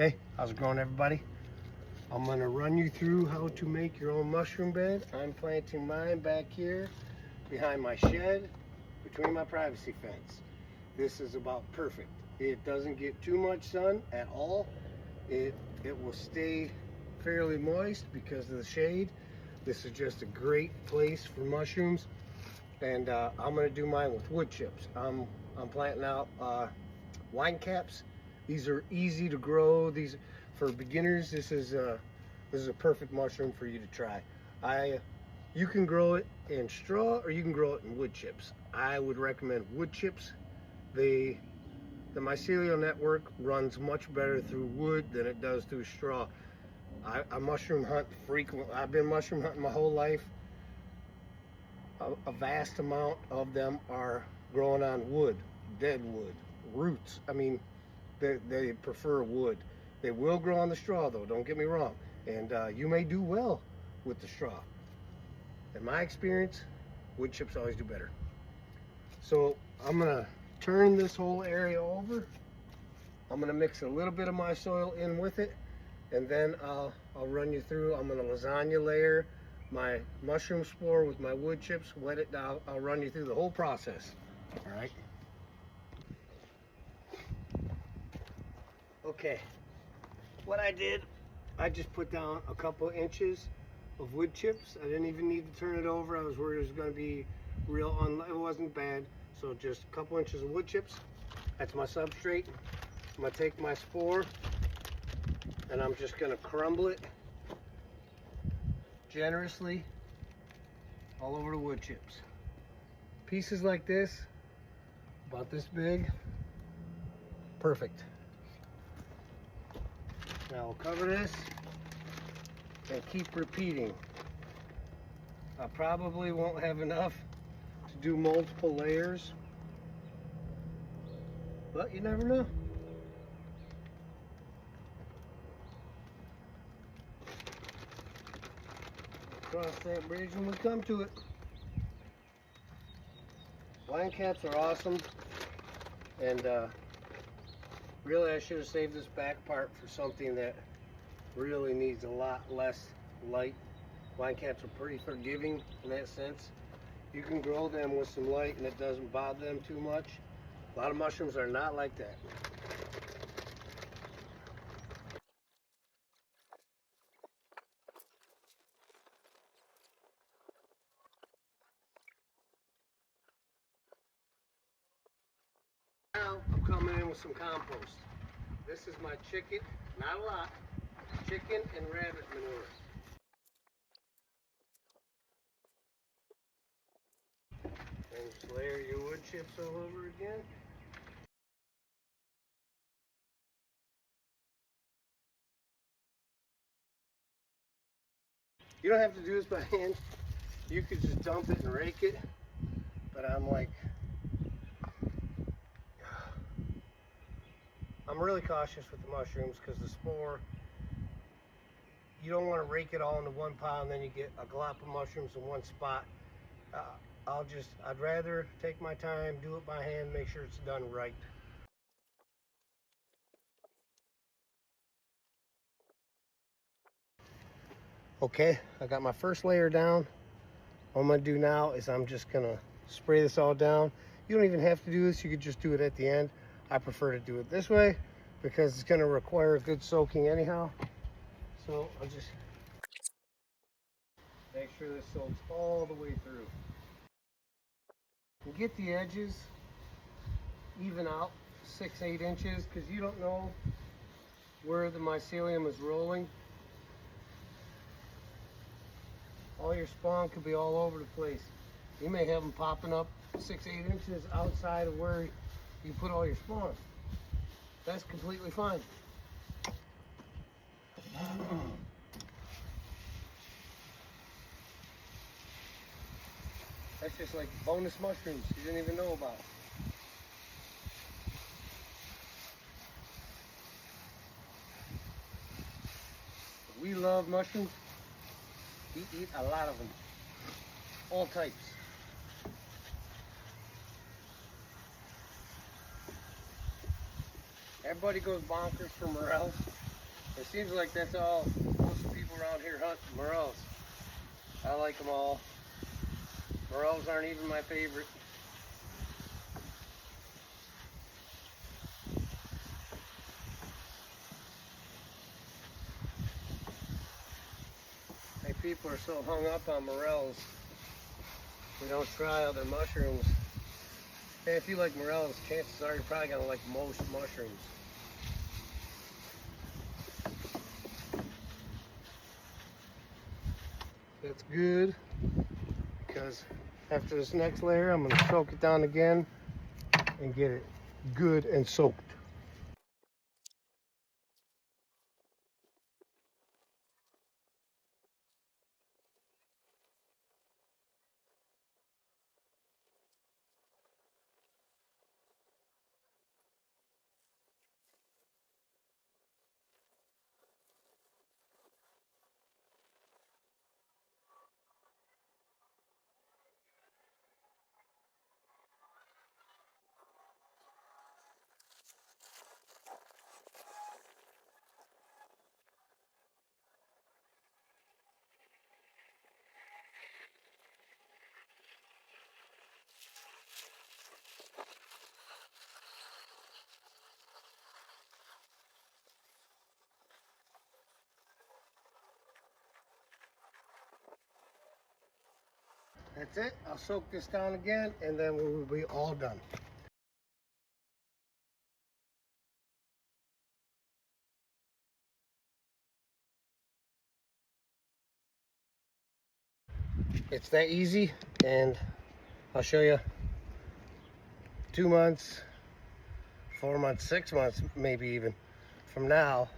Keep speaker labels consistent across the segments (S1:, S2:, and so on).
S1: Hey, how's it going, everybody? I'm gonna run you through how to make your own mushroom bed. I'm planting mine back here behind my shed, between my privacy fence. This is about perfect. It doesn't get too much sun at all. It will stay fairly moist because of the shade. This is just a great place for mushrooms. And I'm gonna do mine with wood chips. I'm planting out wine caps. These are easy to grow. These for beginners. This is a perfect mushroom for you to try. You can grow it in straw or you can grow it in wood chips. I would recommend wood chips. The mycelial network runs much better through wood than it does through straw. I mushroom hunt frequently. I've been mushroom hunting my whole life. A vast amount of them are growing on wood, dead wood, roots. I mean, they prefer wood. They will grow on the straw though, don't get me wrong. And you may do well with the straw. In my experience, wood chips always do better. So I'm gonna turn this whole area over. I'm gonna mix a little bit of my soil in with it, and then I'll run you through. I'm gonna lasagna layer my mushroom spore with my wood chips, wet it down. I'll run you through the whole process. All right. Okay, what I did, I just put down a couple inches of wood chips. I didn't even need to turn it over. I was worried it was going to be it wasn't bad. So just a couple inches of wood chips. That's my substrate. I'm going to take my spore and I'm just going to crumble it generously all over the wood chips. Pieces like this, about this big, perfect. Now we'll cover this and keep repeating. I probably won't have enough to do multiple layers, but you never know. Cross that bridge when we come to it. Wine caps are awesome, and really I should have saved this back part for something that really needs a lot less light. Wine caps are pretty forgiving in that sense. You can grow them with some light and it doesn't bother them too much. A lot of mushrooms are not like that. Now I'm coming in with some compost. This is my chicken, not a lot, chicken and rabbit manure. And just layer your wood chips all over again. You don't have to do this by hand. You could just dump it and rake it. But I'm really cautious with the mushrooms because the spore, you don't want to rake it all into one pile and then you get a glop of mushrooms in one spot. I'd rather take my time, do it by hand, make sure it's done right. Okay, I got my first layer down. What I'm gonna do now is I'm just gonna spray this all down. You don't even have to do this, you could just do it at the end. I prefer to do it this way because it's gonna require a good soaking anyhow. So I'll just make sure this soaks all the way through. And get the edges even out 6-8 inches because you don't know where the mycelium is rolling. All your spawn could be all over the place. You may have them popping up 6-8 inches outside of where you put all your spawn. That's completely fine. That's just like bonus mushrooms you didn't even know about. We love mushrooms. We eat a lot of them. All types. Everybody goes bonkers for morels. It seems like that's all most of the people around here hunt morels. I like them all. Morels aren't even my favorite. Hey, people are so hung up on morels, we don't try other mushrooms. And if you like morels, chances are you're probably gonna like most mushrooms. That's good, because after this next layer, I'm gonna soak it down again and get it good and soaked. That's it. I'll soak this down again, and then we will be all done. It's that easy, and I'll show you 2 months, 4 months, 6 months, maybe even from now,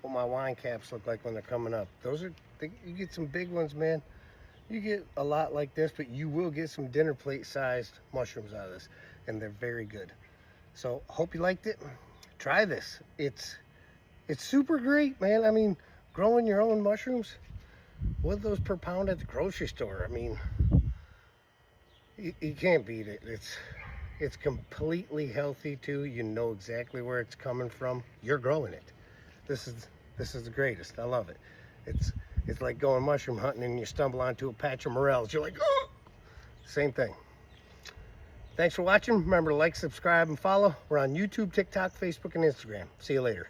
S1: what my wine caps look like when they're coming up. Those are, you get some big ones, man. You get a lot like this, but you will get some dinner plate sized mushrooms out of this, and they're very good. So hope you liked it. Try this. It's super great, man. I mean, growing your own mushrooms, what are those per pound at the grocery store? I mean, you can't beat it. It's completely healthy too. You know exactly where it's coming from. You're growing it. This is the greatest. I love it. It's like going mushroom hunting and you stumble onto a patch of morels. You're like, oh! Same thing. Thanks for watching. Remember to like, subscribe, and follow. We're on YouTube, TikTok, Facebook, and Instagram. See you later.